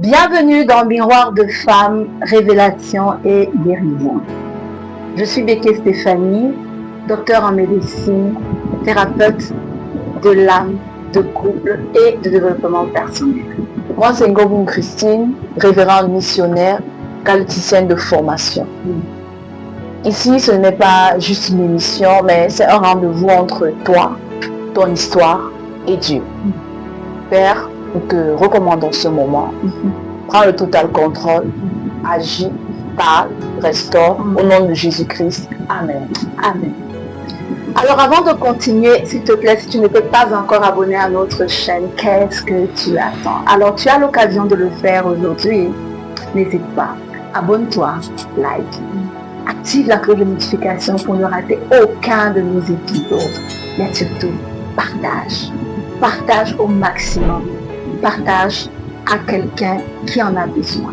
Bienvenue dans Miroir de femmes, révélation et guérison. Je suis Béké Stéphanie, docteur en médecine, thérapeute de l'âme, de couple et de développement personnel. Moi, c'est Ngoboum Christine, révérende missionnaire, qualiticienne de formation. Ici, ce n'est pas juste une émission, mais c'est un rendez-vous entre toi, ton histoire et Dieu. Père, nous te recommandons ce moment. Prends le total contrôle, agis, parle, restaure, au nom de Jésus-Christ. Amen. Amen. Alors avant de continuer, s'il te plaît, si tu ne t'es pas encore abonné à notre chaîne, qu'est-ce que tu attends? Alors tu as l'occasion de le faire aujourd'hui. N'hésite pas, abonne-toi, like, active la cloche de notification pour ne rater aucun de nos épisodes. Mais surtout, partage au maximum, partage à quelqu'un qui en a besoin.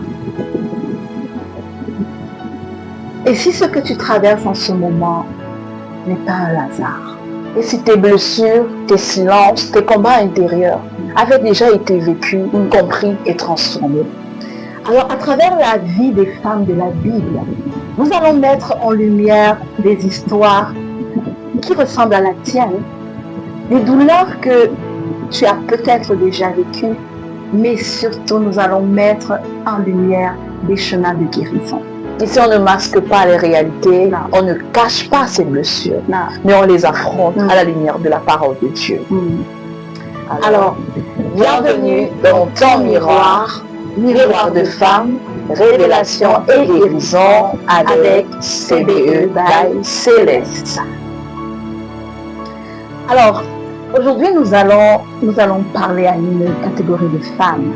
Et si ce que tu traverses en ce moment n'est pas un hasard, et si tes blessures, tes silences, tes combats intérieurs avaient déjà été vécus, compris et transformés, alors à travers la vie des femmes de la Bible, nous allons mettre en lumière des histoires qui ressemblent à la tienne, des douleurs que tu as peut-être déjà vécues, mais surtout nous allons mettre en lumière des chemins de guérison. Ici, on ne masque pas les réalités, on ne cache pas ces blessures, mais on les affronte à la lumière de la parole de Dieu. Alors, bienvenue dans ton miroir, miroir de femme, révélation et guérison avec CBE by Céleste. Alors, aujourd'hui, nous allons parler à une catégorie de femmes.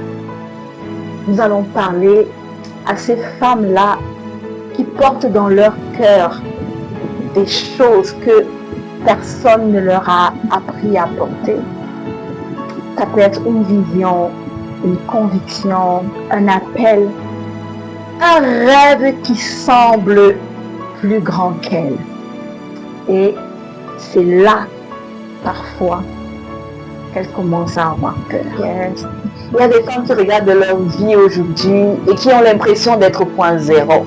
Nous allons parler à ces femmes-là qui portent dans leur cœur des choses que personne ne leur a appris à porter. Ça peut être une vision, une conviction, un appel, un rêve qui semble plus grand qu'elle. Et c'est là, parfois, qu'elle commence à avoir peur. Yes. Il y a des femmes qui regardent leur vie aujourd'hui et qui ont l'impression d'être au point zéro.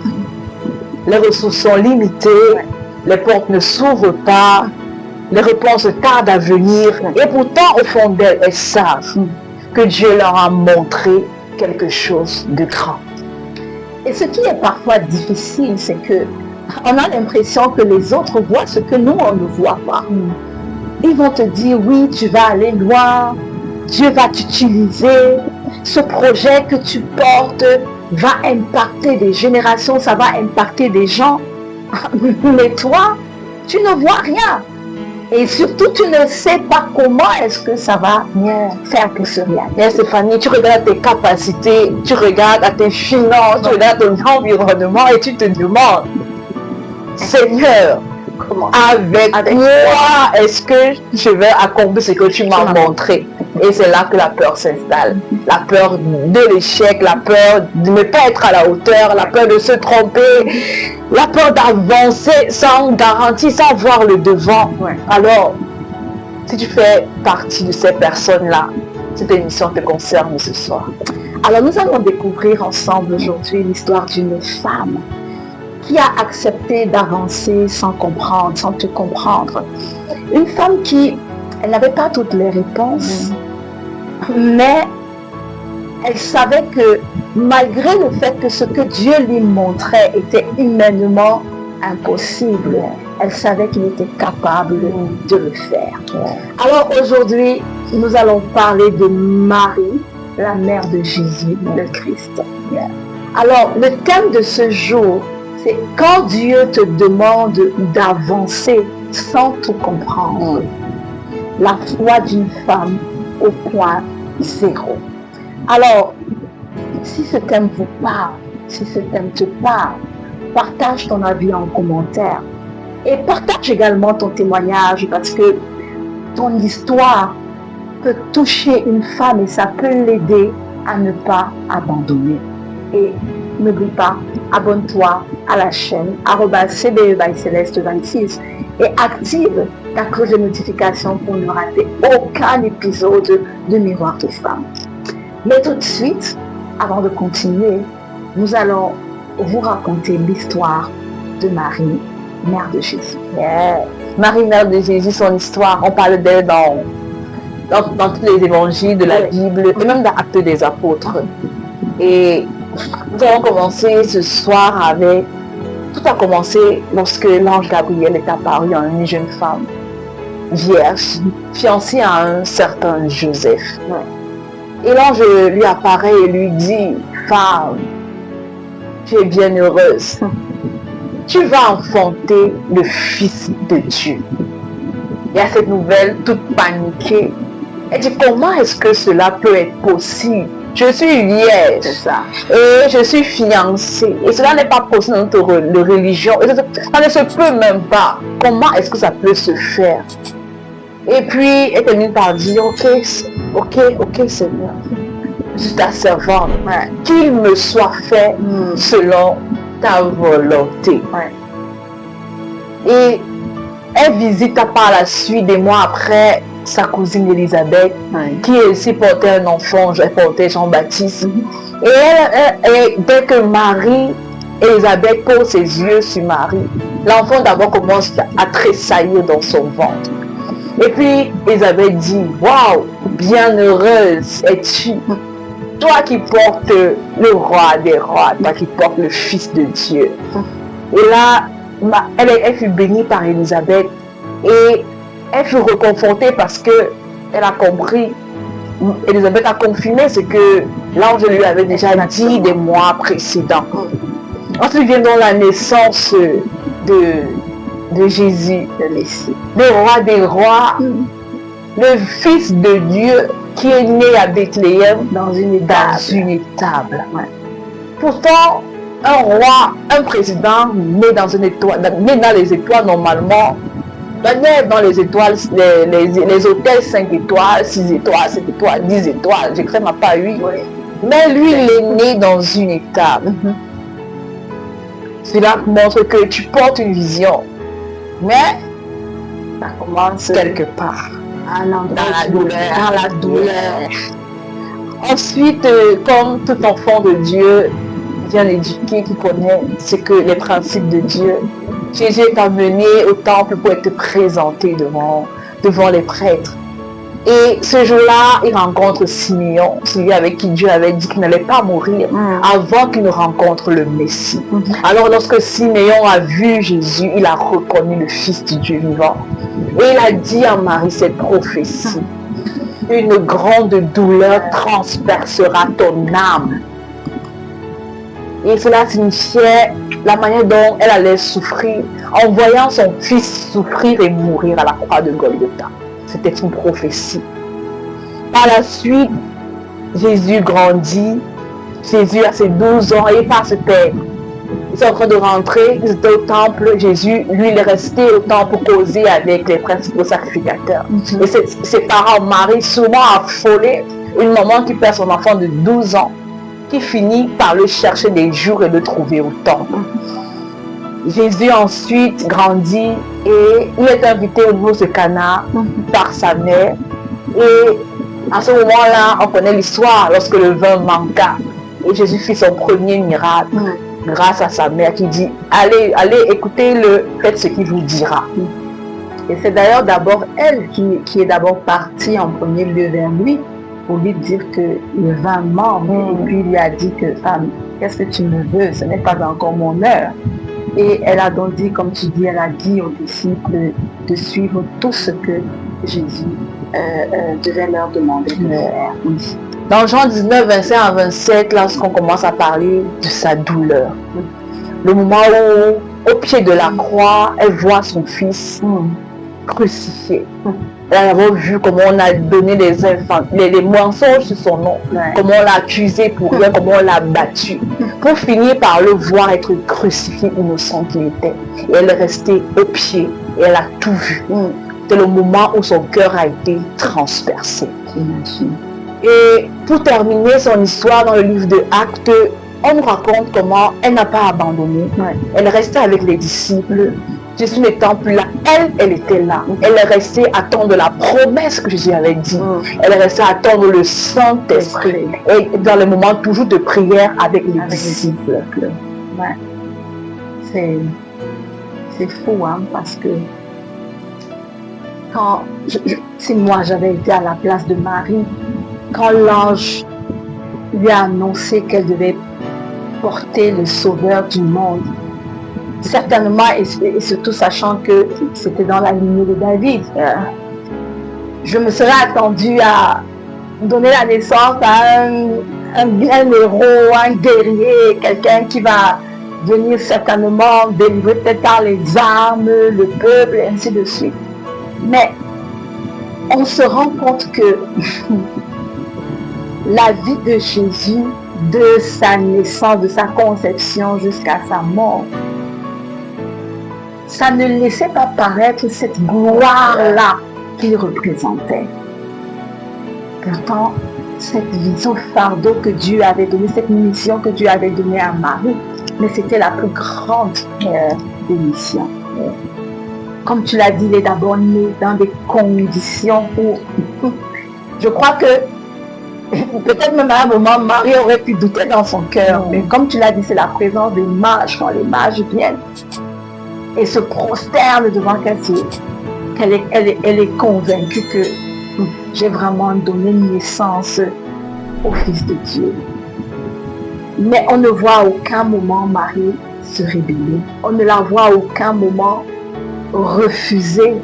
Les ressources sont limitées, les portes ne s'ouvrent pas, les réponses tardent à venir. Et pourtant, au fond d'elles, elles savent que Dieu leur a montré quelque chose de grand. Et ce qui est parfois difficile, c'est que on a l'impression que les autres voient ce que nous, on ne voit pas. Ils vont te dire, oui, tu vas aller loin, Dieu va t'utiliser, ce projet que tu portes va impacter des générations, ça va impacter des gens. Mais toi, tu ne vois rien. Et surtout, tu ne sais pas comment est-ce que ça va faire pour se réaliser. Stéphanie, tu regardes tes capacités, tu regardes à tes finances, tu regardes ton environnement et tu te demandes, Seigneur, comment avec moi est-ce que je vais accomplir ce que tu m'as montré? Et c'est là que la peur s'installe. La peur de l'échec, la peur de ne pas être à la hauteur, la peur de se tromper, la peur d'avancer sans garantie, sans voir le devant. Alors, si tu fais partie de ces personnes-là, cette émission te concerne ce soir. Alors, nous allons découvrir ensemble aujourd'hui l'histoire d'une femme qui a accepté d'avancer sans comprendre, sans te comprendre. Une femme qui, elle n'avait pas toutes les réponses, mais elle savait que malgré le fait que ce que Dieu lui montrait était humainement impossible, elle savait qu'il était capable de le faire. Alors aujourd'hui, nous allons parler de Marie, la mère de Jésus, le Christ. Alors, le thème de ce jour, c'est quand Dieu te demande d'avancer sans tout comprendre. La foi d'une femme au point zéro. Alors, si ce thème vous parle, si ce thème te parle, partage ton avis en commentaire. Et partage également ton témoignage parce que ton histoire peut toucher une femme et ça peut l'aider à ne pas abandonner. Et n'oublie pas, abonne-toi à la chaîne @CBE by Céleste 26 et active ta cloche de notification pour ne rater aucun épisode de Miroir de Femmes. Mais tout de suite, avant de continuer, nous allons vous raconter l'histoire de Marie, mère de Jésus. Yeah. Marie, mère de Jésus, son histoire, on parle d'elle dans tous les évangiles de la Bible et même dans Actes des Apôtres. Et nous allons commencer ce soir avec... Tout a commencé lorsque l'ange Gabriel est apparu à une jeune femme vierge, fiancée à un certain Joseph. Et l'ange lui apparaît et lui dit, femme, tu es bien heureuse. Tu vas enfanter le Fils de Dieu. Et à cette nouvelle, toute paniquée, elle dit, comment est-ce que cela peut être possible? Je suis vierge et je suis fiancée. Et cela n'est pas possible dans notre religion. Et ça ne se peut même pas. Comment est-ce que ça peut se faire? Et puis, elle termine par dire, ok Seigneur, je suis ta servante. Qu'il me soit fait selon ta volonté. Et elle visita par la suite, des mois après, sa cousine Élisabeth, qui aussi portait un enfant, elle portait Jean-Baptiste. Et dès que Élisabeth pose ses yeux sur Marie, l'enfant d'abord commence à tressaillir dans son ventre. Et puis Élisabeth dit, waouh, bienheureuse es-tu, toi qui portes le roi des rois, toi qui portes le Fils de Dieu. Et là, elle fut bénie par Élisabeth et elle fut reconfortée parce que elle a compris, Élisabeth a confirmé ce que l'ange lui avait déjà dit des mois précédents. Ensuite vient donc la naissance de Jésus, le Messie, le roi des rois, le Fils de Dieu qui est né à Bethléem dans une étable. Pourtant, un roi, un président né dans une étoile, né dans les étoiles normalement, dans les étoiles, les hôtels 5 étoiles, 6 étoiles, 7 étoiles, 10 étoiles, je crème à pas 8. Mais lui, il est né dans une étable. Cela montre que tu portes une vision. Mais ça commence quelque part. Dans la douleur. Ensuite, comme tout enfant de Dieu, bien éduqué, qui connaît ce que les principes de Dieu, Jésus est amené au temple pour être présenté devant les prêtres. Et ce jour-là, il rencontre Siméon, celui avec qui Dieu avait dit qu'il n'allait pas mourir avant qu'il ne rencontre le Messie. Alors lorsque Siméon a vu Jésus, il a reconnu le Fils du Dieu vivant. Et il a dit à Marie cette prophétie, une grande douleur transpercera ton âme. Et cela signifiait la manière dont elle allait souffrir en voyant son fils souffrir et mourir à la croix de Golgotha. C'était une prophétie. Par la suite, Jésus grandit. Jésus a ses 12 ans et parce que ils sont en train de rentrer, ils étaient au temple. Jésus, lui, il est resté au temple pour causer avec les principaux sacrificateurs. Et ses parents, Marie, souvent affolée, une maman qui perd son enfant de 12 ans, qui finit par le chercher des jours et le trouver au temple. Jésus ensuite grandit et il est invité au nouveau Cana par sa mère. Et à ce moment-là, on connaît l'histoire lorsque le vin manqua. Et Jésus fit son premier miracle grâce à sa mère qui dit, allez, écoutez-le, faites ce qu'il vous dira. Et c'est d'ailleurs d'abord elle qui est d'abord partie en premier lieu vers lui pour lui dire que le vin manque. Et puis il lui a dit que, femme, qu'est-ce que tu me veux? Ce n'est pas encore mon heure. Et elle a donc dit, comme tu dis, elle a dit aux disciples de suivre tout ce que Jésus devait leur demander de faire. Dans Jean 19, 25 à 27, lorsqu'on commence à parler de sa douleur, le moment où, au pied de la croix, elle voit son fils crucifié. Elle a d'abord vu comment on a donné les mensonges sur son nom, comment on l'a accusé pour rien, comment on l'a battu, pour finir par le voir être crucifié innocent qu'il était. Et elle est restée au pied et elle a tout vu. C'est le moment où son cœur a été transpercé. Et pour terminer son histoire dans le livre de Actes, on nous raconte comment elle n'a pas abandonné. Elle restait avec les disciples Jésus n'étant plus là, elle était là. Elle est restée à attendre la promesse que Jésus avait dit. Elle est restée à attendre le Saint-Esprit. Et dans les moments toujours de prière avec les disciples. Ouais. C'est fou, hein, parce que quand si moi j'avais été à la place de Marie, quand l'ange lui a annoncé qu'elle devait porter le sauveur du monde, certainement, et surtout sachant que c'était dans la lignée de David, je me serais attendue à donner la naissance à un héros, un guerrier, quelqu'un qui va venir certainement délivrer peut-être par les armes, le peuple, et ainsi de suite. Mais on se rend compte que la vie de Jésus, de sa naissance, de sa conception jusqu'à sa mort, ça ne laissait pas paraître cette gloire-là qu'il représentait. Pourtant, cette vision fardeau que Dieu avait donnée, cette mission que Dieu avait donnée à Marie, mais c'était la plus grande des missions. Comme tu l'as dit, il est d'abord né dans des conditions où je crois que peut-être même à un moment, Marie aurait pu douter dans son cœur. Mais comme tu l'as dit, c'est la présence des mages. Quand les mages viennent et se prosternent devant qu'elle est convaincue que j'ai vraiment donné naissance au Fils de Dieu. Mais on ne voit à aucun moment Marie se rébeller. On ne la voit à aucun moment refuser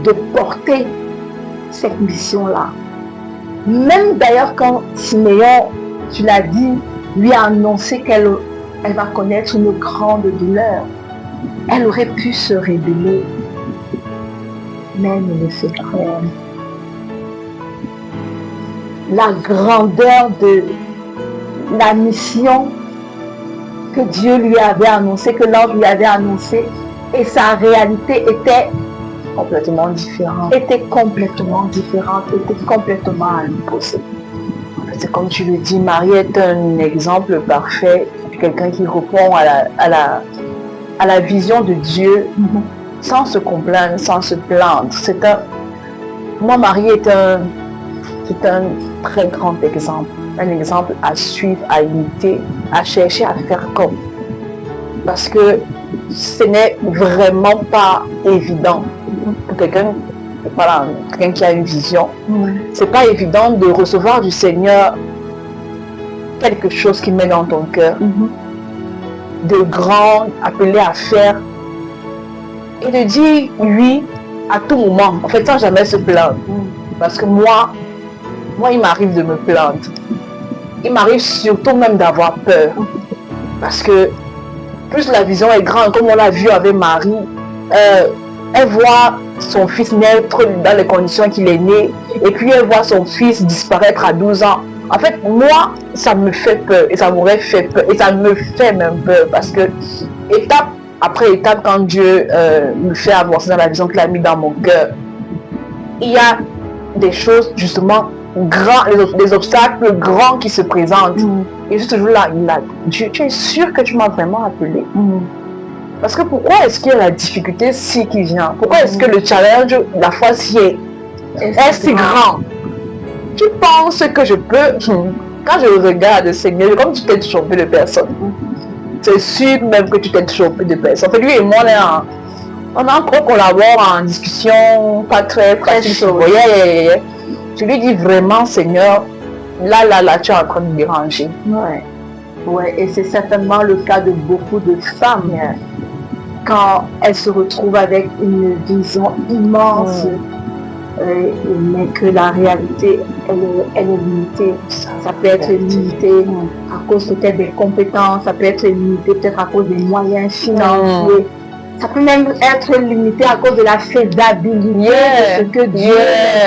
de porter cette mission-là. Même d'ailleurs quand Siméon, tu l'as dit, lui a annoncé qu'elle va connaître une grande douleur, elle aurait pu se rébeller, mais elle ne le fait pas. La grandeur de la mission que Dieu lui avait annoncée, que l'ange lui avait annoncée, et sa réalité était complètement différente. Était complètement à l'opposé. C'est comme tu le dis, Marie est un exemple parfait, quelqu'un qui répond à la vision de Dieu, sans se complaindre, sans se plaindre. Moi, Marie est un très grand exemple. Un exemple à suivre, à imiter, à chercher à faire comme. Parce que ce n'est vraiment pas évident pour quelqu'un qui a une vision. C'est pas évident de recevoir du Seigneur quelque chose qui met dans ton cœur, de grand, appelé à faire, et de dire oui à tout moment, en fait sans jamais se plaindre. Parce que moi il m'arrive de me plaindre. Il m'arrive surtout même d'avoir peur. Parce que plus la vision est grande, comme on l'a vu avec Marie, elle voit son fils naître dans les conditions qu'il est né, et puis elle voit son fils disparaître à 12 ans. En fait, moi, ça me fait peur, et ça m'aurait fait peur, et ça me fait même peur, parce que étape après étape, quand Dieu me fait avancer dans la vision qu'il a mis dans mon cœur, il y a des choses justement grandes, des obstacles grands qui se présentent. Et je suis toujours là, Dieu, tu es sûr que tu m'as vraiment appelé? Parce que pourquoi est-ce qu'il y a la difficulté si qui vient? Pourquoi est-ce que le challenge, la foi si est si grand? Tu penses que je peux, quand je regarde Seigneur, comme tu t'es trompé de personne, c'est sûr même que tu t'es trompé de personne. En fait, lui et moi, là, on a encore collabore en discussion, pas très pratique. Je lui dis vraiment, Seigneur, là, tu es en train de me déranger. Ouais, et c'est certainement le cas de beaucoup de femmes. Quand elles se retrouvent avec une vision immense, mais que la réalité, elle est limitée. Ça peut être limité à cause peut-être des compétences, ça peut être limité peut-être à cause des moyens financiers. Ça peut même être limité à cause de la faisabilité de ce que Dieu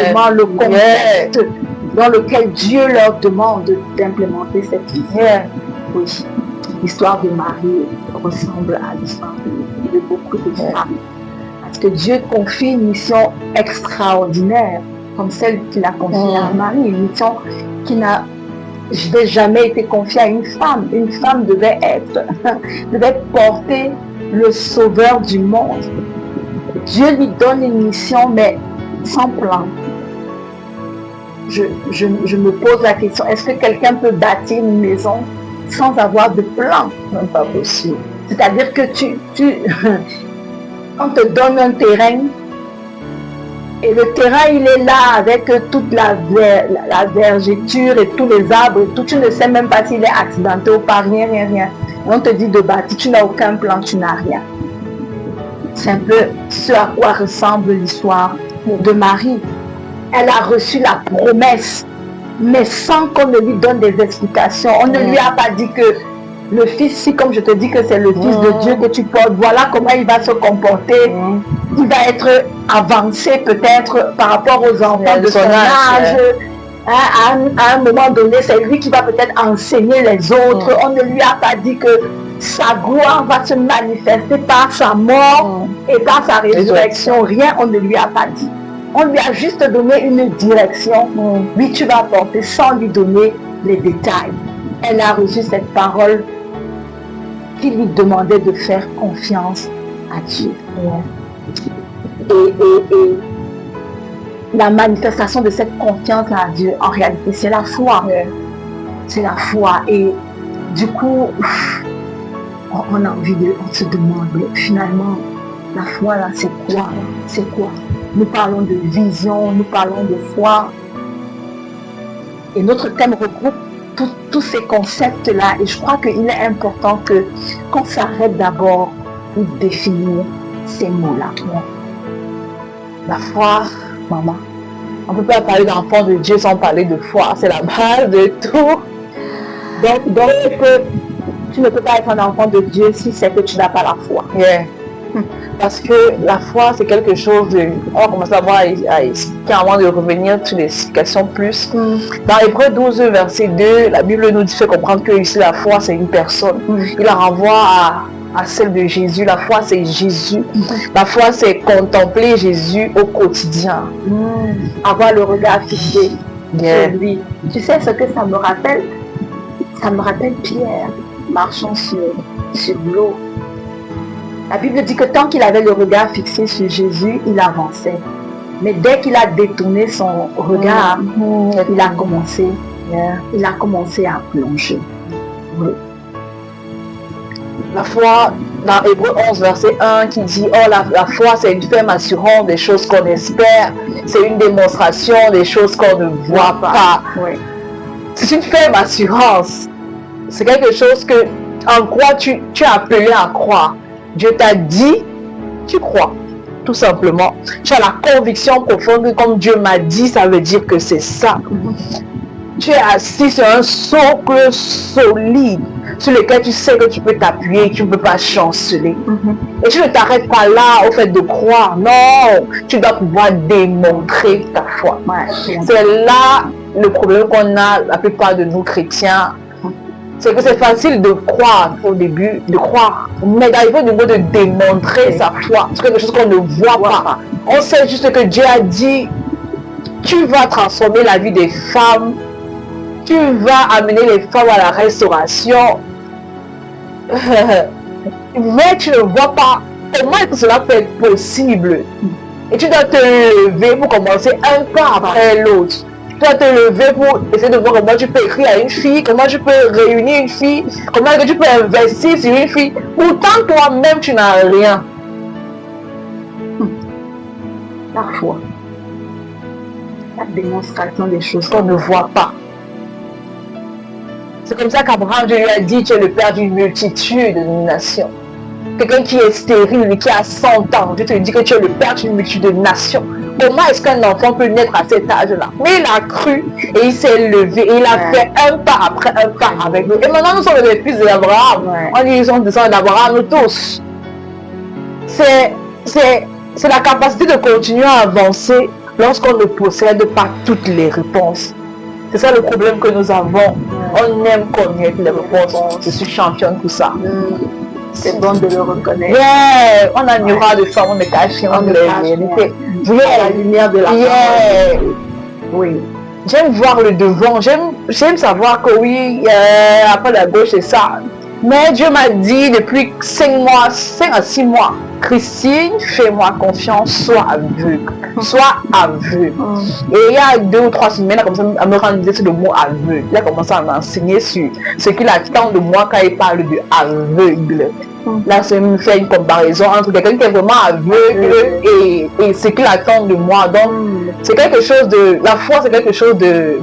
demande, le contexte dans lequel Dieu leur demande d'implémenter cette vision. Oui, l'histoire de Marie ressemble à l'histoire de beaucoup de femmes. Parce que Dieu confie une mission extraordinaire, comme celle qu'il a confiée à Marie, une mission qui n'a jamais été confiée à une femme. Une femme devait porter le sauveur du monde. Dieu lui donne une mission, mais sans plan. Je me pose la question, est-ce que quelqu'un peut bâtir une maison sans avoir de plan? Même pas possible. C'est-à-dire que on te donne un terrain et le terrain il est là avec toute la vergéture et tous les arbres et tout. Tu ne sais même pas s'il est accidenté ou pas, rien. Et on te dit de bâtir, tu n'as aucun plan, tu n'as rien. C'est un peu ce à quoi ressemble l'histoire de Marie. Elle a reçu la promesse, mais sans qu'on ne lui donne des explications. On ne lui a pas dit que le fils, si comme je te dis que c'est le fils de Dieu que tu portes, voilà comment il va se comporter. Il va être avancé peut-être par rapport aux enfants de son âge. À un moment donné, c'est lui qui va peut-être enseigner les autres. On ne lui a pas dit que sa gloire va se manifester par sa mort et par sa résurrection. Rien, on ne lui a pas dit. On lui a juste donné une direction. Oui, tu vas porter sans lui donner les détails. Elle a reçu cette parole qui lui demandait de faire confiance à Dieu. Et la manifestation de cette confiance à Dieu, en réalité, c'est la foi. C'est la foi. Et du coup, on a envie on se demande, finalement, la foi là, c'est quoi? C'est quoi? Nous parlons de vision, nous parlons de foi. Et notre thème regroupe tous ces concepts-là. Et je crois qu'il est important qu'on s'arrête d'abord pour définir ces mots-là. La foi, maman. On ne peut pas parler d'enfant de Dieu sans parler de foi. C'est la base de tout. Donc tu ne peux pas être un enfant de Dieu si c'est que tu n'as pas la foi. Parce que la foi, c'est quelque chose de... On va commencer à voir à expliquer avant de revenir sur l'explication plus. Dans Hébreux 12, verset 2, la Bible nous fait comprendre que ici la foi, c'est une personne. Il la renvoie à celle de Jésus. La foi, c'est Jésus. La foi, c'est contempler Jésus au quotidien. Avoir le regard fixé sur lui. Tu sais ce que ça me rappelle? Ça me rappelle Pierre marchant sur l'eau. La Bible dit que tant qu'il avait le regard fixé sur Jésus, il avançait. Mais dès qu'il a détourné son regard, il a commencé à plonger. La foi, dans Hébreux 11, verset 1, qui dit « Oh, la foi, c'est une ferme assurance des choses qu'on espère. C'est une démonstration des choses qu'on ne voit pas. » C'est une ferme assurance. C'est quelque chose en quoi tu es appelé à croire. Dieu t'a dit, tu crois, tout simplement. Tu as la conviction profonde que comme Dieu m'a dit, ça veut dire que c'est ça. Tu es assis sur un socle solide sur lequel tu sais que tu peux t'appuyer, tu ne peux pas chanceler. Et tu ne t'arrêtes pas là au fait de croire. Non, tu dois pouvoir démontrer ta foi. C'est là le problème qu'on a, la plupart de nous chrétiens. C'est que c'est facile de croire au début, de croire, mais d'arriver au niveau de démontrer sa foi, c'est quelque chose qu'on ne voit pas. On sait juste que Dieu a dit, tu vas transformer la vie des femmes, tu vas amener les femmes à la restauration, mais tu ne vois pas comment est-ce que cela peut être possible. Et tu dois te lever pour commencer un pas après l'autre. Tu dois te lever pour essayer de voir comment tu peux écrire à une fille, comment tu peux réunir une fille, comment tu peux investir sur une fille. Pourtant, toi-même, tu n'as rien. La foi. La démonstration des choses qu'on ne voit pas. C'est comme ça qu'Abraham, Dieu lui a dit, tu es le père d'une multitude de nations. Quelqu'un qui est stérile, qui a 100 ans, Dieu te dit que tu es le père d'une multitude de nations. Comment est-ce qu'un enfant peut naître à cet âge-là? Mais il a cru et il s'est levé et il a fait un pas après un pas avec nous. Et maintenant nous sommes les fils d'Abraham. On dit qu'ils sont descendants d'Abraham, nous tous. C'est la capacité de continuer à avancer lorsqu'on ne possède pas toutes les réponses. C'est ça le problème que nous avons. On aime connaître les réponses. Je suis championne pour ça. C'est bon de le reconnaître. On a miroir de femmes, on est caché, on est réalité. La lumière de la femme. Oui. J'aime voir le devant. J'aime savoir que oui, après la gauche c'est ça. Mais Dieu m'a dit depuis 5 mois, 5 à 6 mois, Christine, fais-moi confiance, sois aveugle. Sois aveugle. Et il y a 2 ou 3 semaines, il a commencé à me rendre sur le mot aveugle. Il a commencé à m'enseigner sur ce qu'il attend de moi quand il parle de aveugle. Là, c'est me faire une comparaison entre quelqu'un qui est vraiment aveugle et ce qu'il attend de moi. Donc, c'est quelque chose de... La foi, c'est quelque chose de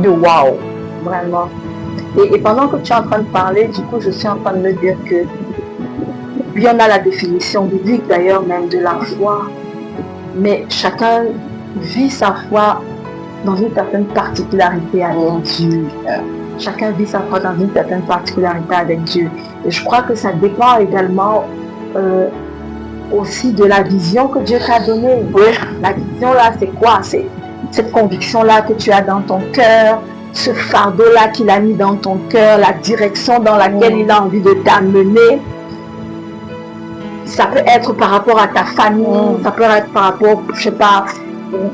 wow. Vraiment. Et pendant que tu es en train de parler, du coup, je suis en train de me dire que, oui, on a la définition biblique d'ailleurs même de la foi, mais chacun vit sa foi dans une certaine particularité avec Dieu. Chacun vit sa foi dans une certaine particularité avec Dieu. Et je crois que ça dépend également aussi de la vision que Dieu t'a donnée. La vision là, c'est quoi? C'est cette conviction là que tu as dans ton cœur, ce fardeau là qu'il a mis dans ton cœur, la direction dans laquelle il a envie de t'amener. Ça peut être par rapport à ta famille, ça peut être par rapport, je sais pas,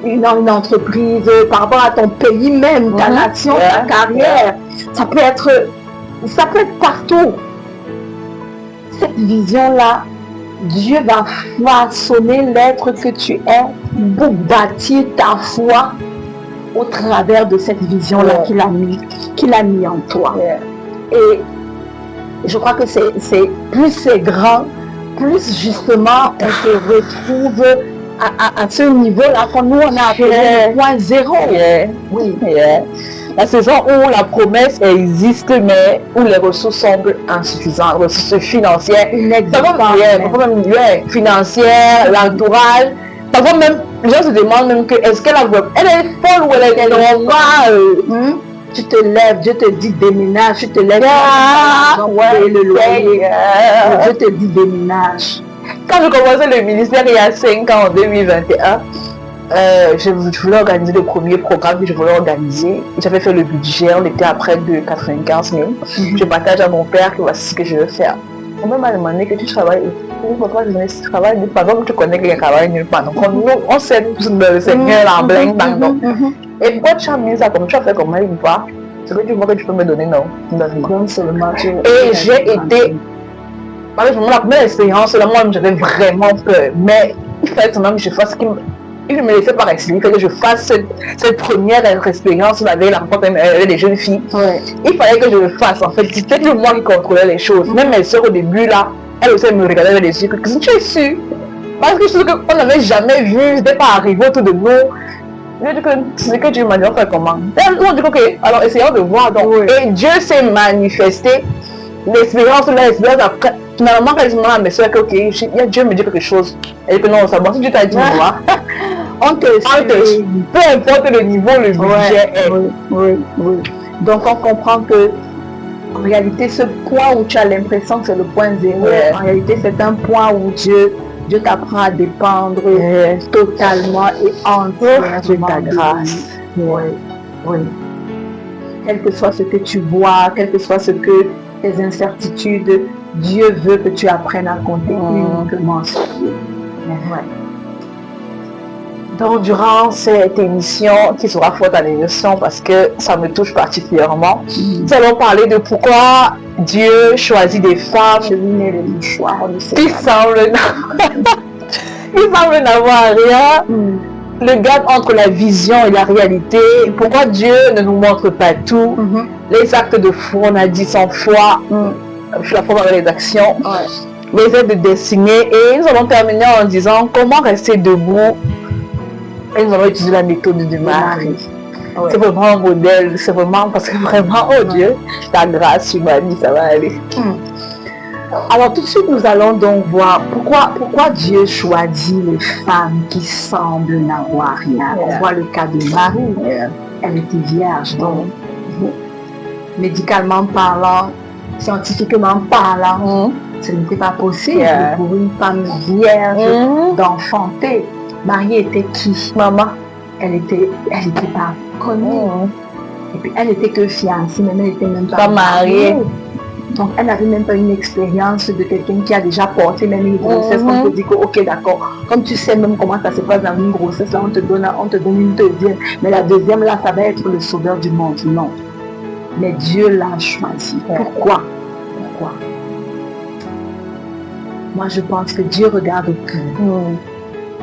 une entreprise, par rapport à ton pays même, ta nation, ta carrière. Ça peut être partout. Cette vision-là, Dieu va façonner l'être que tu es pour bâtir ta foi au travers de cette vision-là qu'il a mis en toi. Et je crois que c'est plus c'est grand, plus justement on se retrouve à ce niveau-là, quand nous on a appelé le point zéro. Oui. La saison où la promesse existe, mais où les ressources semblent insuffisantes, les ressources financières, financières, l'entourage. Parfois même, les gens se demandent même que est-ce qu'elle est folle ou elle est normale. Tu te lèves, Dieu te dit déménage, tu te lèves, le loyer, Dieu te dit déménage. Quand je commençais le ministère il y a 5 ans, en 2021, je voulais organiser le premier programme que je voulais organiser. J'avais fait le budget, on était à près de 95 000. Je partage à mon père que voici ce que je veux faire. Mon père m'a demandé que tu travailles. Pourquoi je me dis tu travailles nulle part? Donc tu connais quelqu'un qui travaille nulle part. Donc on sait le Seigneur en bling bang. Et pourquoi tu as mis ça comme tu as fait comme elle ou pas? C'est que tu vois que tu peux me donner non. Et j'ai été. La première expérience, là, moi j'avais vraiment peur. Mais il fallait quand même que je fasse ce qu'il ne me laissait pas rester. Il fallait que je fasse cette première expérience avec la rencontre avec les jeunes filles. Il fallait que je le fasse en fait. C'était moi qui contrôlais les choses. Même mes soeurs au début là, elles aussi me regardaient avec les yeux. Tu es sûre? Parce que c'est ce qu'on n'avait jamais vu, c'était pas arrivé autour de nous. Je dis que c'est que Dieu m'a dit, on fait comment? On dit ok, alors essayons de voir. Donc, et Dieu s'est manifesté. L'expérience après. Finalement, quand je demande à mes soeurs que Dieu me dit quelque chose. Elle dit que non, ça va. Si Dieu t'a dit, moi, on te suit. Peu importe le niveau, le budget est. Oui. Donc on comprend que en réalité, ce point où tu as l'impression que c'est le point zéro, en réalité, c'est un point où Dieu t'apprend à dépendre totalement et entièrement de ta grâce. Oui. Quel que soit ce que tu vois, quel que soit ce que tes incertitudes, Dieu veut que tu apprennes à compter uniquement sur Dieu. Donc, durant cette émission, qui sera forte à l'émission parce que ça me touche particulièrement, nous allons parler de pourquoi Dieu choisit des femmes qui semblent n'avoir rien. Le gap entre la vision et la réalité, pourquoi Dieu ne nous montre pas tout, les actes de foi, on a dit sans foi, la foi dans les actions, les aides de destinée, et nous allons terminer en disant comment rester debout, et nous allons utiliser la méthode de Marie. C'est vraiment un modèle, c'est vraiment parce que vraiment, oh Dieu, ta grâce sur ma vie, ça va aller. Alors tout de suite, nous allons donc voir pourquoi Dieu choisit les femmes qui semblent n'avoir rien. On voit le cas de Marie. Elle était vierge, donc médicalement parlant, scientifiquement parlant, ce n'était pas possible pour une femme vierge d'enfanter. Marie était qui? Maman. Elle était pas connue. Et puis elle n'était que fiancée, mais elle n'était même pas mariée. Donc elle n'avait même pas une expérience de quelqu'un qui a déjà porté même une grossesse. On te dit que ok d'accord, comme tu sais même comment ça se passe dans une grossesse, là on te donne une deuxième, mais la deuxième là ça va être le sauveur du monde. Non, mais Dieu l'a choisi. Pourquoi? Pourquoi? Moi, je pense que Dieu regarde au cœur.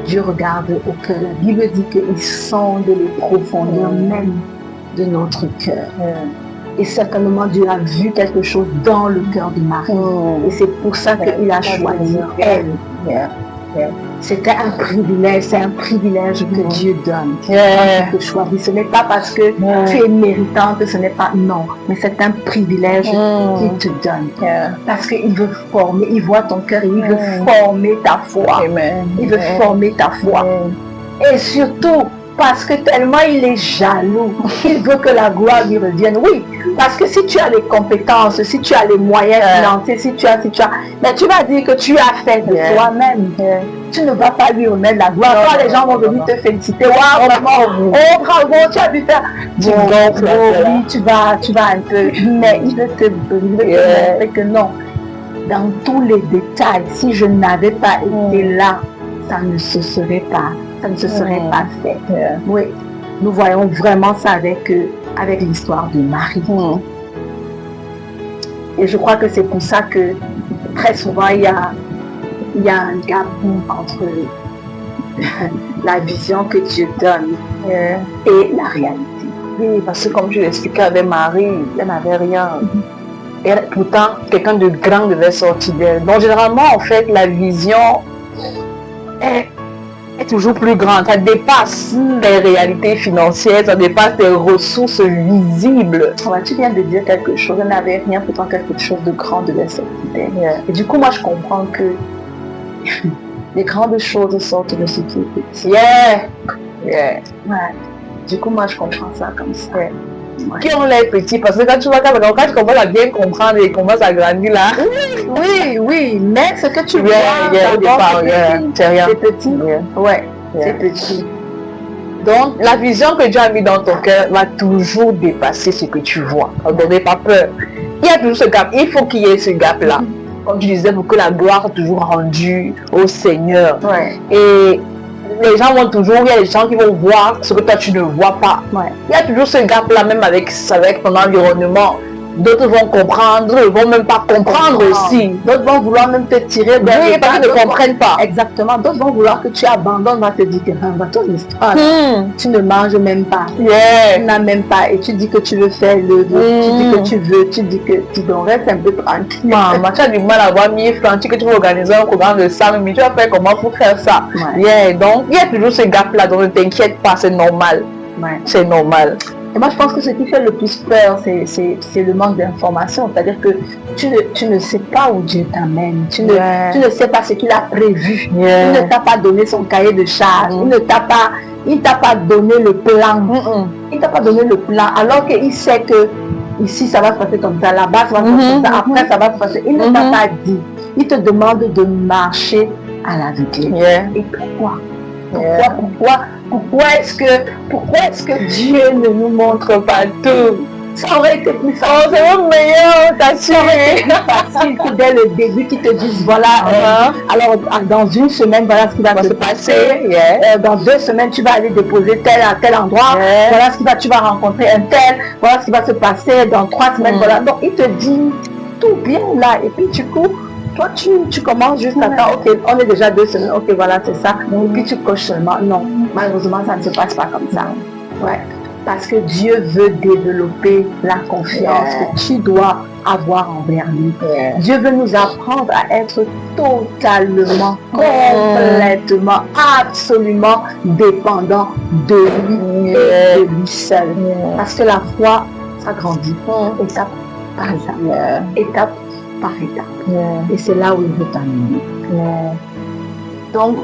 Dieu regarde au cœur. La Bible dit qu'il sonde les profondeurs même de notre cœur. Et certainement, Dieu a vu quelque chose dans le cœur de Marie. Et c'est pour ça qu'il a choisi elle. C'était un privilège, c'est un privilège que Dieu donne. Quand tu te choisis, ce n'est pas parce que tu es méritante, ce n'est pas, non, mais c'est un privilège qu'il te donne. Parce qu'il veut former, il voit ton cœur et il veut former ta foi. Il veut former ta foi. Et surtout, parce que tellement il est jaloux, il veut que la gloire lui revienne. Oui, parce que si tu as les compétences, si tu as les moyens financiers, si tu as, mais tu vas dire que tu as fait de toi-même. Tu ne vas pas lui remettre la gloire. Quand les gens vont venir te féliciter, waouh, vraiment, oh bravo, tu as pu faire. Tu gonfles, oui, tu vas un peu, mais il veut te montrer que non. Dans tous les détails, si je n'avais pas été là, ça ne se serait pas fait. Oui, nous voyons vraiment ça avec l'histoire de Marie. Et je crois que c'est pour ça que très souvent il y a un gap entre la vision que Dieu donne et la réalité. Oui, parce que comme tu l'expliquais avec Marie, elle n'avait rien. Et pourtant, quelqu'un de grand devait sortir d'elle. Donc généralement, en fait, la vision est toujours plus grande. Ça dépasse les réalités financières, ça dépasse les ressources visibles. Ouais, tu viens de dire quelque chose, elle n'avait rien, pourtant quelque chose de grand devait sortir d'elle. Et du coup, moi, je comprends que les grandes choses sortent de ce qui est petit. Ouais. Du coup, moi, je comprends ça comme ça. Qui ont l'air petits, parce que quand tu commences à bien comprendre et commences à grandir là. Oui, mais ce que tu vois, c'est petit. C'est petit. Donc, la vision que Dieu a mis dans ton cœur va toujours dépasser ce que tu vois. Donc, n'aie pas peur. Il y a toujours ce gap. Il faut qu'il y ait ce gap-là. Comme tu disais, pour que la gloire soit toujours rendue au Seigneur. Et les gens vont toujours, il y a des gens qui vont voir ce que toi tu ne vois pas. Il y a toujours ce gap-là, même avec ton environnement. D'autres vont comprendre, d'autres ne vont même pas comprendre aussi. D'autres vont vouloir même te tirer vers parce qu'ils ne comprennent pas. Exactement. D'autres vont vouloir que tu abandonnes, va te dire que ton histoire, tu ne manges même pas. Tu n'as même pas. Et tu dis que tu veux faire le tu dis que tu veux, tu dis que tu devrais être un peu tranquille. Maman, tu as du mal à avoir 1000 francs, que tu veux organiser un programme de 100 000, mais tu vas faire comment pour faire ça? Donc, il y a toujours ce gap-là, donc ne t'inquiète pas, c'est normal. C'est normal. Et moi, je pense que ce qui fait le plus peur, c'est le manque d'information. C'est-à-dire que tu ne sais pas où Dieu t'amène. Tu ne sais pas ce qu'il a prévu. Il ne t'a pas donné son cahier de charge. Il ne t'a pas donné le plan. Il ne t'a pas donné le plan. Alors qu'il sait que ici, ça va se passer comme ça. Là-bas, ça va se passer comme ça. Après, ça va se passer. Il ne t'a pas dit. Il te demande de marcher à l'aveugle. Et pourquoi? Pourquoi est-ce que Dieu ne nous montre pas tout? Ça aurait été plus facile. C'est le meilleur, t'assures. Ça aurait été plus facile que dès le début qu'ils te disent voilà, alors dans une semaine, voilà ce qui va se passer. Dans 2 semaines, tu vas aller déposer tel à tel endroit. Voilà ce qui tu vas rencontrer un tel. Voilà ce qui va se passer dans 3 semaines. Voilà. Donc il te dit tout bien là. Et puis du coup, toi, tu commences juste à temps, ok, on est déjà 2 semaines, ok, voilà, c'est ça. Et puis tu coches seulement. Non, malheureusement, ça ne se passe pas comme ça. Parce que Dieu veut développer la confiance que tu dois avoir envers lui. Dieu veut nous apprendre à être totalement, complètement, absolument dépendant de lui et de lui seul. Parce que la foi, ça grandit étape par étape. Par étape. Et c'est là où il veut t'amener. Donc,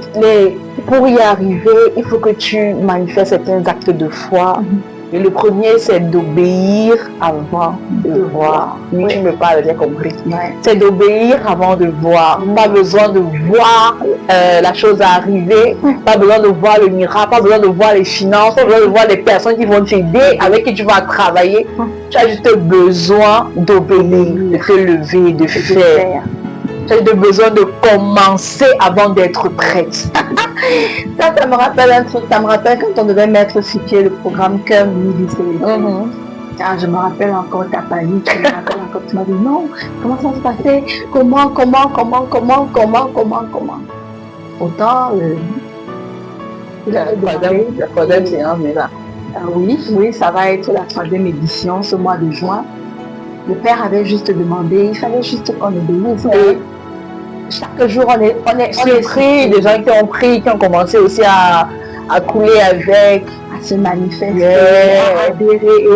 pour y arriver, il faut que tu manifestes certains actes de foi. Et le premier, c'est d'obéir avant de voir. Oui, tu me parles, j'ai compris. C'est d'obéir avant de voir. Pas besoin de voir la chose arriver. Pas besoin de voir le miracle. Pas besoin de voir les finances. Pas besoin de voir les personnes qui vont t'aider, avec qui tu vas travailler. Tu as juste besoin d'obéir, de te lever, de faire. Tu as besoin de commencer avant d'être prête. Ça me rappelle un truc. Ça me rappelle quand on devait mettre sur pied le programme Cœur Midi. Ah, je me rappelle encore ta panique, je me rappelle encore, tu m'as dit non, comment ça se passait? Comment? Autant, La troisième séance est là. Oui, ça va être la 3e édition ce mois de juin. Le père avait juste demandé, il fallait juste qu'on obéisse. Et chaque jour, on est pris, des gens qui ont pris, qui ont commencé aussi à couler avec, à se manifester, à adhérer. Et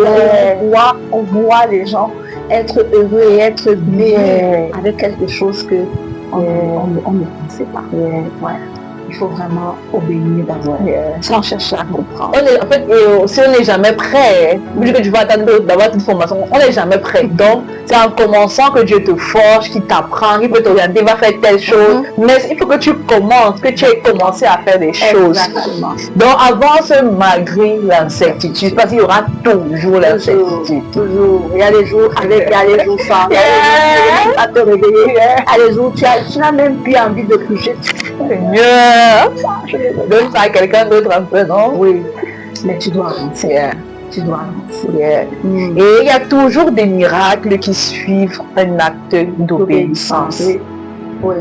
on voit les gens être heureux et être bien avec quelque chose que on ne pensait pas. Il faut vraiment obéir d'abord, sans chercher à comprendre. En fait, si on n'est jamais prêt, vu que tu vas attendre d'avoir une formation, on n'est jamais prêt. Donc, c'est en commençant que Dieu te forge, qui t'apprend, qui peut t'orienter, va faire telle chose. Mais il faut que tu commences, que tu aies commencé à faire des choses. Exactement. Donc, avance malgré l'incertitude, parce qu'il y aura toujours l'incertitude. Toujours. Il y a des jours avec, il y a des jours sans. Il y a des jours à te réveiller. Il y a des jours tu n'as même plus envie de coucher. Donne ça à quelqu'un d'autre un peu, non? Oui, mais tu dois avancer. Tu dois avancer. Et il y a toujours des miracles qui suivent un acte d'obéissance. Oui.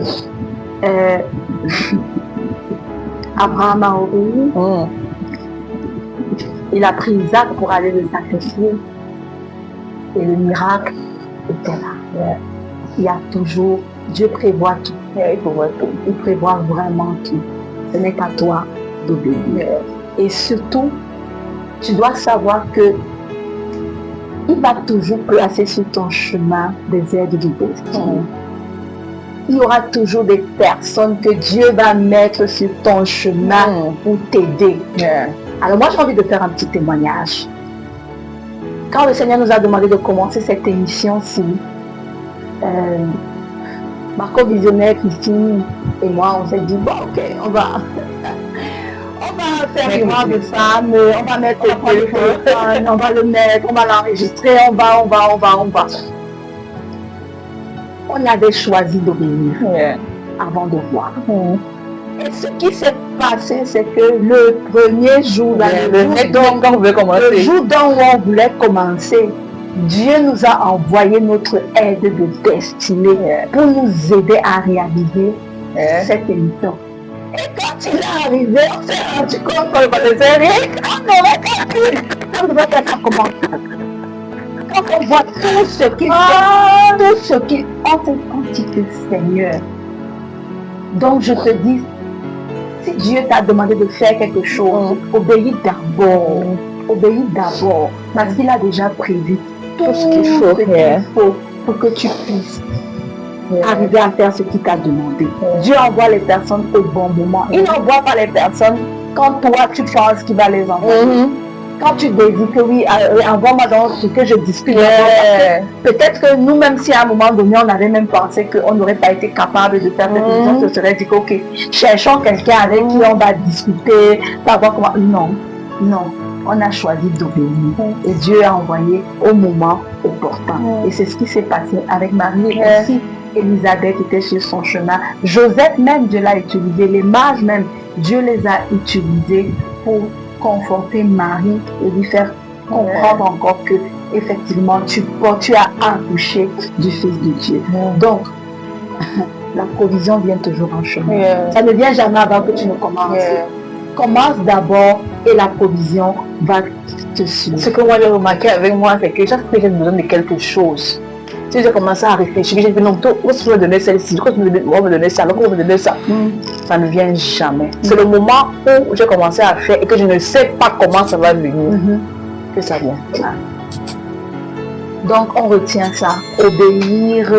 Abraham a obéi. Il a pris Isaac pour aller le sacrifier. Et le miracle était là. Il y a toujours, Dieu prévoit tout. Il prévoit vraiment tout. Ce n'est qu'à toi d'obéir. Et surtout, tu dois savoir que il va toujours placer sur ton chemin des aides du destin. Il y aura toujours des personnes que Dieu va mettre sur ton chemin pour t'aider. Alors moi, j'ai envie de faire un petit témoignage. Quand le Seigneur nous a demandé de commencer cette émission-ci, Marco Visionnaire, Christine et moi, on s'est dit, bon, ok, on va faire une grande femme, on va mettre le téléphone, on va le mettre, on va l'enregistrer, on va. On avait choisi d'obéir avant de voir. Et ce qui s'est passé, c'est que le premier jour, le jour dont on voulait commencer, Dieu nous a envoyé notre aide de destinée pour nous aider à réaliser cette émission. Et quand il est arrivé, on s'est rendu compte qu'on ne faisait rien. On aurait qu'à commencer. Quand on voit tout ce qui on dit que Seigneur. Donc je te dis, si Dieu t'a demandé de faire quelque chose, obéis d'abord. Parce qu'il a déjà prévu tout ce qu'il faut pour que tu puisses arriver à faire ce qu'il t'a demandé. Dieu envoie les personnes au bon moment. Il n'envoie pas les personnes quand toi tu penses qu'il va les envoyer. Quand tu désires que oui, envoie-moi donc ce que je discute. Peut-être que nous, même si à un moment donné, on avait même pensé qu'on n'aurait pas été capable de faire cette émission, on se serait dit ok, cherchons quelqu'un avec qui on va discuter, savoir comment. Non. On a choisi d'obéir. Et Dieu a envoyé au moment opportun. Et c'est ce qui s'est passé avec Marie. Et aussi, Élisabeth était sur son chemin. Joseph même, Dieu l'a utilisé. Les mages même, Dieu les a utilisés pour conforter Marie et lui faire comprendre encore que effectivement tu as accouché du Fils de Dieu. Donc, la provision vient toujours en chemin. Ça ne vient jamais avant que tu ne commences. Commence d'abord et la provision va te suivre. Ce que moi j'ai remarqué avec moi, c'est que chaque fois que j'ai besoin de quelque chose, si j'ai commencé à réfléchir, j'ai dit non, pourquoi tu me donner celle-ci, pourquoi tu me donner ça, pourquoi tu me donner ça, ça ne vient jamais. C'est le moment où j'ai commencé à faire et que je ne sais pas comment ça va venir, que ça vient. Donc on retient ça, obéir,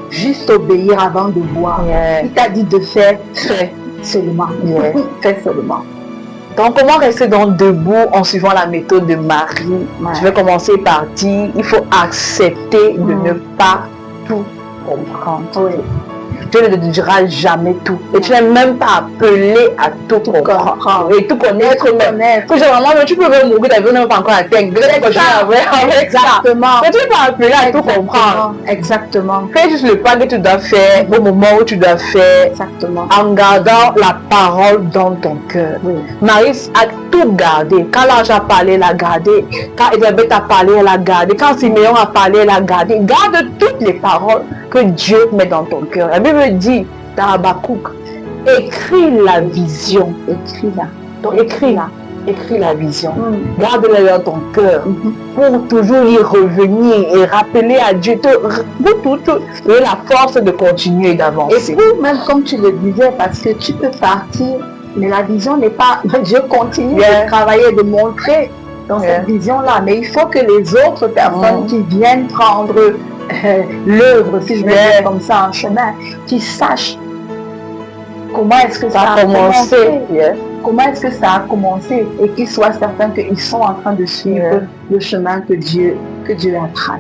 juste obéir avant de voir. Il t'a dit de faire, fais seulement. Fais seulement. Donc, comment rester debout en suivant la méthode de Marie? Je vais commencer par dire, il faut accepter de ne pas tout comprendre. Dieu ne te dira jamais tout. Et tu n'es même pas appelé à tout comprendre et tout connaître. Que généralement, tu peux même mourir, ta vie n'est pas encore atteinte. Exactement. Mais tu n'es pas appelé à tout comprendre. Exactement. Fais juste le pas que tu dois faire au moment où tu dois faire. Exactement. En gardant la parole dans ton cœur. Oui. Marie a tout gardé. Quand l'ange a parlé, elle a gardé. Quand Elisabeth a parlé, elle a gardé. Quand Siméon a parlé, elle a gardé. Garde toutes les paroles que Dieu met dans ton cœur. La Bible dit dans Habakkuk, écris la vision. Écris-la. Donc écris-la. Écris la vision. Garde-la dans ton cœur pour toujours y revenir et rappeler à Dieu pour la force de continuer et d'avancer. Et puis, même comme tu le disais, parce que tu peux partir, mais la vision n'est pas... Dieu continue de travailler, de montrer dans cette vision-là. Mais il faut que les autres personnes qui viennent prendre l'œuvre, si je veux dire comme ça, en chemin, qui sachent comment est-ce que ça a commencé. Comment est-ce que ça a commencé et qu'ils soient certains qu'ils sont en train de suivre le chemin que Dieu a tracé.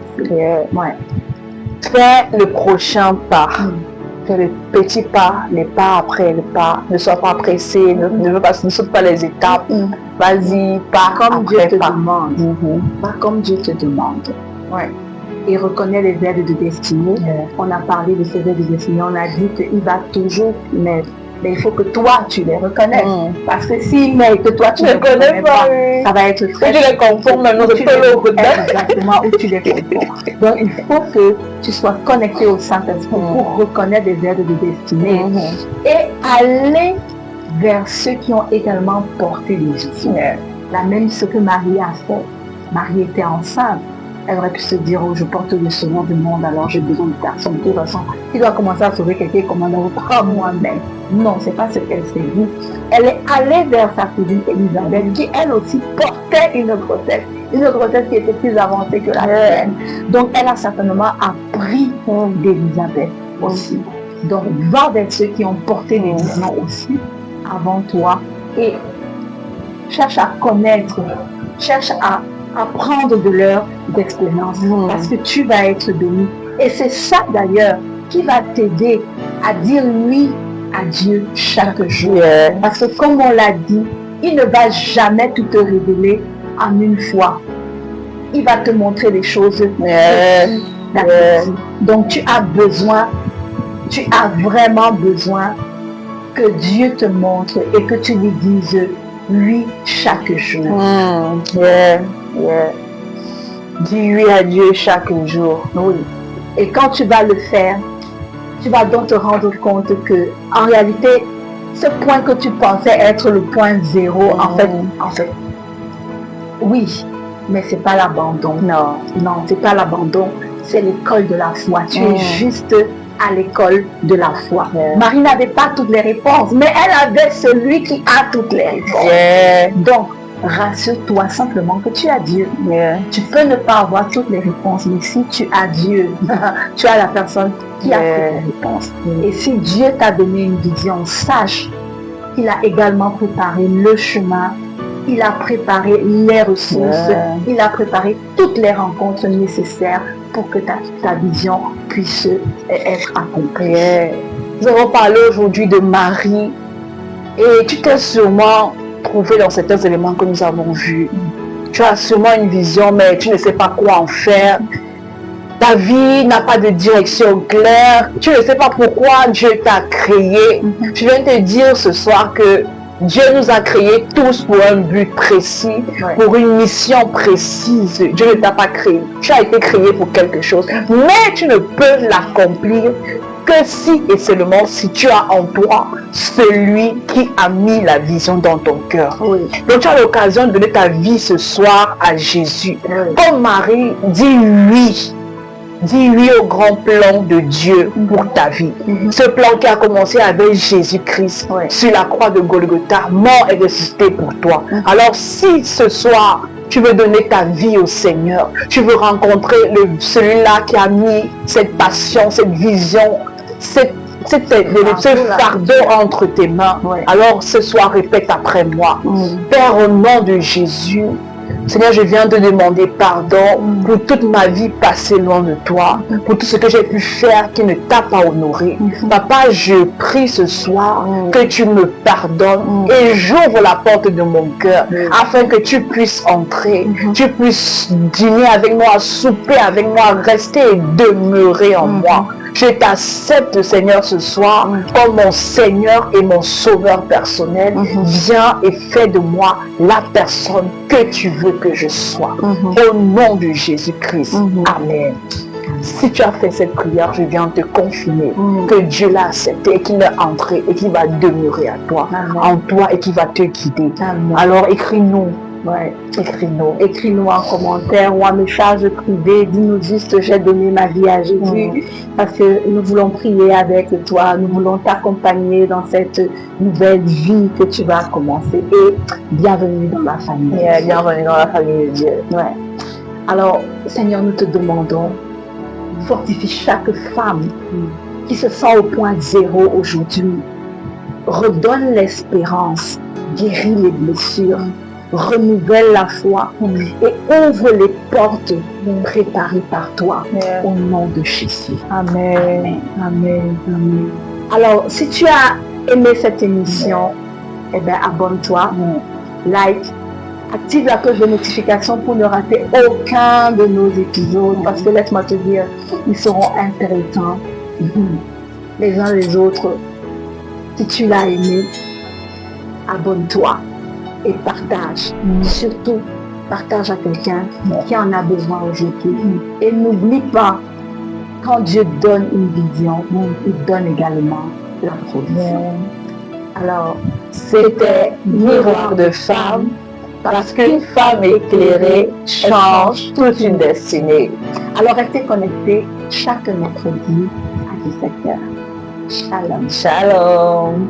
Ouais. Fais le prochain pas. Fais le petit pas, les pas après le pas. Ne sois pas pressé, ne saute pas les étapes. Vas-y, pas comme après Dieu te pas. demande. Pas comme Dieu te demande. Ouais. Et reconnais les aides de destinée. On a parlé de ces aides de destinée. On a dit qu'il va toujours mettre. Mais il faut que toi, tu les reconnaisses. Parce que s'il met que toi, tu ne les connais pas, ça va être très... Tu les confonds maintenant, c'est pas l'autre. Exactement, où tu les confonds. Donc, il faut que tu sois connecté au Saint-Esprit pour reconnaître des aides de destinée et aller vers ceux qui ont également porté les Jésus. La même ce que Marie a fait. Marie était enceinte. Elle aurait pu se dire, oh, je porte le sauveur du monde, alors j'ai besoin de personne. De toute façon, qui doit commencer à sauver quelqu'un, commandant pas moi-même. Non, c'est pas ce qu'elle s'est dit. Elle est allée vers sa cousine Elisabeth, qui elle aussi portait une grossesse qui était plus avancée que la sienne. Donc, elle a certainement appris d'Elisabeth aussi. Donc, va vers ceux qui ont porté les visions aussi avant toi et cherche à connaître, cherche à apprendre de leur expérience parce que tu vas être béni. Et c'est ça d'ailleurs qui va t'aider à dire oui à Dieu chaque jour. Parce que comme on l'a dit, il ne va jamais tout te révéler en une fois. Il va te montrer des choses. Donc tu as vraiment besoin que Dieu te montre et que tu lui dises oui chaque jour. Dis oui à Dieu chaque jour. Oui. Et quand tu vas le faire, tu vas donc te rendre compte que en réalité, ce point que tu pensais être le point zéro, en fait, oui, mais c'est pas l'abandon. Non, c'est pas l'abandon, c'est l'école de la foi. Tu es juste à l'école de la foi. Marie n'avait pas toutes les réponses, mais elle avait celui qui a toutes les réponses. Donc, rassure-toi simplement que tu as Dieu. Tu peux ne pas avoir toutes les réponses, mais si tu as Dieu, tu as la personne qui a toutes les réponses. Et si Dieu t'a donné une vision, sache qu'il a également préparé le chemin, il a préparé les ressources, il a préparé toutes les rencontres nécessaires pour que ta vision puisse être accomplie. Nous avons parlé aujourd'hui de Marie et tu t'es sûrement trouvé dans certains éléments que nous avons vus. Tu as sûrement une vision, mais tu ne sais pas quoi en faire. Ta vie n'a pas de direction claire. Tu ne sais pas pourquoi Dieu t'a créé. Je viens te dire ce soir que Dieu nous a créés tous pour un but précis, pour une mission précise. Dieu ne t'a pas créé. Tu as été créé pour quelque chose. Mais tu ne peux l'accomplir que si et seulement si tu as en toi celui qui a mis la vision dans ton cœur. Donc tu as l'occasion de donner ta vie ce soir à Jésus. Comme Marie, dis oui. Dis oui au grand plan de Dieu pour ta vie. Ce plan qui a commencé avec Jésus-Christ sur la croix de Golgotha, mort et ressuscité pour toi. Alors si ce soir, tu veux donner ta vie au Seigneur, tu veux rencontrer celui-là qui a mis cette passion, cette vision, ce fardeau entre tes mains, alors ce soir répète après moi. Père, au nom de Jésus, Seigneur, je viens te demander pardon pour toute ma vie passée loin de toi, pour tout ce que j'ai pu faire qui ne t'a pas honoré. Papa, je prie ce soir que tu me pardonnes et j'ouvre la porte de mon cœur afin que tu puisses entrer, tu puisses dîner avec moi, souper avec moi, rester et demeurer en moi. Je t'accepte, Seigneur, ce soir comme mon Seigneur et mon Sauveur personnel. Viens et fais de moi la personne que tu veux que je sois. Au nom de Jésus-Christ. Amen. Si tu as fait cette prière, je viens te confirmer que Dieu l'a accepté et qu'il est entré et qu'il va demeurer à toi, en toi et qu'il va te guider. Alors écris-nous. Ouais. Écris-nous. Écris-nous en commentaire ou en message privé. Dis-nous juste j'ai donné ma vie à Jésus parce que nous voulons prier avec toi. Nous voulons t'accompagner dans cette nouvelle vie que tu vas commencer. Et bienvenue dans la famille. Bienvenue dans la famille de Dieu. Ouais. Alors, Seigneur, nous te demandons, fortifie chaque femme qui se sent au point zéro aujourd'hui. Redonne l'espérance, guéris les blessures, renouvelle la foi et ouvre les portes préparées par toi au nom de Jésus. Amen. Amen. Amen. Alors, si tu as aimé cette émission, eh bien, abonne-toi, like, active la cloche de notification pour ne rater aucun de nos épisodes parce que laisse-moi te dire, ils seront intéressants les uns les autres. Si tu l'as aimé, abonne-toi et partage. Surtout, partage à quelqu'un qui en a besoin aujourd'hui. Et n'oublie pas, quand Dieu donne une vision, il donne également la provision. Alors, c'était Miroir de femme, parce qu'une femme éclairée change toute une destinée. Alors, restez connectés chaque mercredi à 17h. Shalom. Shalom.